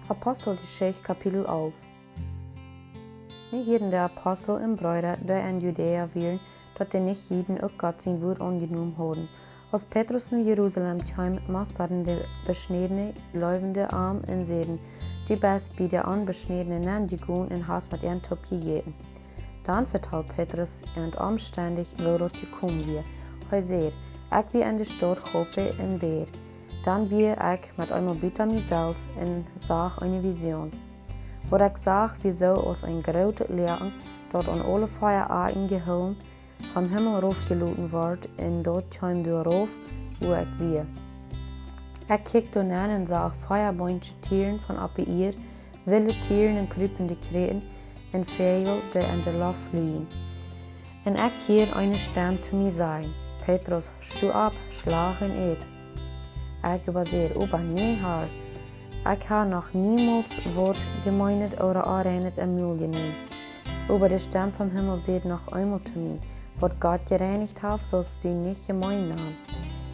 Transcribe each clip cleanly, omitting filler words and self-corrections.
Apostelgeschichte Kapitel 11. Nu hielden de apostel en broeder die in Judäa wieren, dat de nicht jeden ook Gott zijn woord angenommen hadden. Als Petrus nu Jeruzalem kwam, masterden de besnedene, leuvende arm en zeden, die best bij de onbesnedene nangegaan en haast met een top gegeten. Dan vertelt Petrus en omstandig waar dat gekomen wie. Hij zei, ik wie in de stad Joppe en Beer. Dan wie ik met eenmaal buiten mezelf en zag een visioen. Wat ik zag, wie zo als een grote leeuwen, dat aan alle vier aarden gehullen, vom Himmel raufgeloten wordt, en dat kwam dooraf, hoe ik wie. Ik keek door naar en zag feierboontje tieren van op hier, wilde tieren en kruipende kreten, en vogel die in de lucht vliegen. En ik hier een stem te mij zeggen, Petrus, stu op, slag en eet. Ik übersehe, aber nee, Herr. Ich habe noch niemals Wort gemeinet oder arenet im Müll genommen. Aber der Stern vom Himmel sagt noch einmal zu mir, was Gott gereinigt hat, sollst du nicht gemein haben.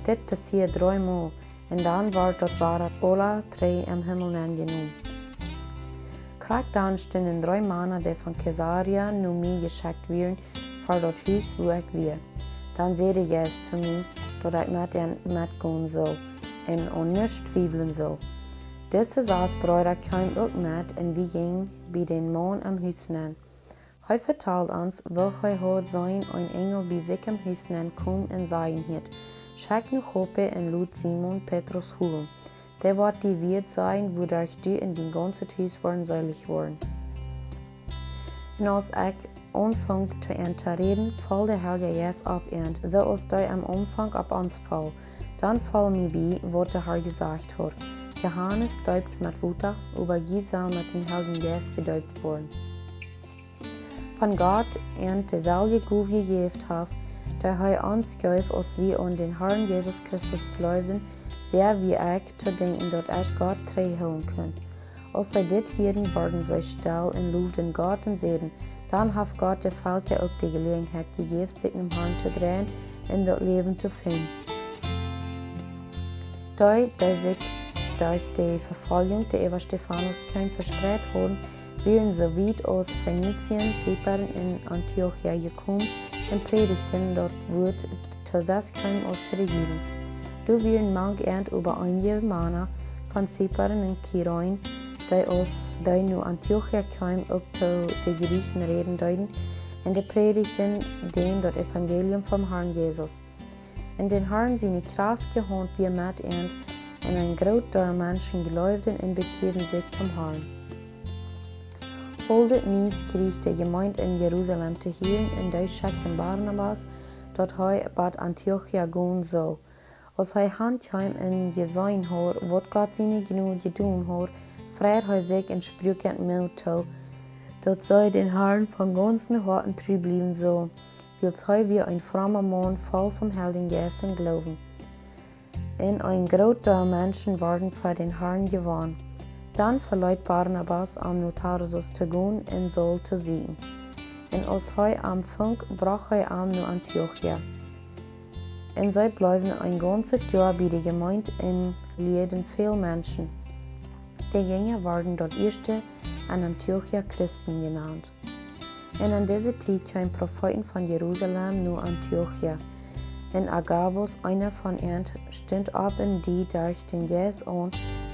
Das passiert 3 Mal, und dann war dort alle 3 im Himmel angenommen. Krieg dann standen 3 Männer, die von Caesarea nur mir geschickt werden, vor das Haus, wo ich war. Dann sagte Jesus zu mir, dass ich mit ihnen mitgehen soll en aan niets twijfelen zal. Deze 6 broeder kwamen ook met en we gingen bij den man am huis aan. Hij vertelt ons wel hij had zijn een engel bij zich am huis aan komen en zeggen het. Schijk nu Joppe en laat Simon Petrus holen. Der wordt die Wirt zijn, wodurch du in die ganze huis worden seilig worden. En als ik aanvang te reden, val de Heilige Geest op en, zoals hij am Anfang op ons val. Dann fall mir bei, was der Herr gesagt hat. Johannes däubt mit Wasser, aber Gisal mit dem Heiligen Geist gedäubt worden. Von Gott und derselbe Gabe gegeben hat, der er uns gab, als wir an den Herrn Jesus Christus glaubten, wer wie ich zu denken, dass ich Gott treu halten kann. Als sie dit hielten, worden sie still und lobten Gott und sagten, dann hat Gott der Völker auch die Gelegenheit gegeben, sich dem Herrn zu drehen und das Leben zu finden. Die sich durch die Verfolgung der Eva Stephanus kein verstreut haben, wären so weit aus Phönizien, Zypern in Antiochia gekommen und predigten dort Wort, dass es kein aus der Regierung. Du wären manch über einige Männer von Zypern und Kyroin, die nur Antiochia kamen, auch zu den Griechen reden deuten, und die predigten denen das Evangelium vom Herrn Jesus. In den Herrn seine Kraft gehand wie mit und ein großer Menschen geläuften und bekehrten sich zum Herrn. Holdet nies kriegt die Gemeinde in Jerusalem zu hören und die schickten Barnabas, dass er bei Antiochia gehen soll. Als er handkam und gesehen hat, was Gott seine Gnade getan hat, freut er sich und sprach mit mir zu, dass sie den Herrn von ganzem Herzen treu bleiben soll. Als hij wie ein frommer Mann voll vom Heiligen Geist und Glauben. Und ein großer Menschen waren für den Herrn gewonnen. Dann verleiht Barnabas am Tarsus zu gehen und Saul zu siegen. Und als er am Funk brach er am nur Antiochia. Und sie bleiben ein ganzes Jahr bei der Gemeinde und lehrten viele Menschen. Die Jünger waren dort erste an Antiochia Christen genannt. Und an dieser Zeit kamen Propheten von Jerusalem nur Antiochia. Und Agabus, einer von ihnen, stand ab in die durch den Geist an,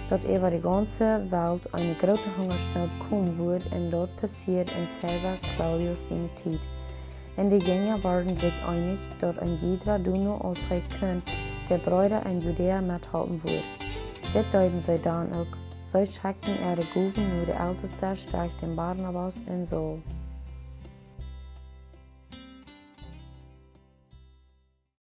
dass über die ganze Welt eine große Hungersnot kommen würde, und dort passiert in Caesar Claudius seine Zeit. Und die Jünger waren sich einig, dass ein jeder nur als er kann, der Brüder in Judäa mithalten würde. Das deuten sie dann auch. Sie schickten ihre Gaben nur der Älteste, stark den Barnabas und Saul.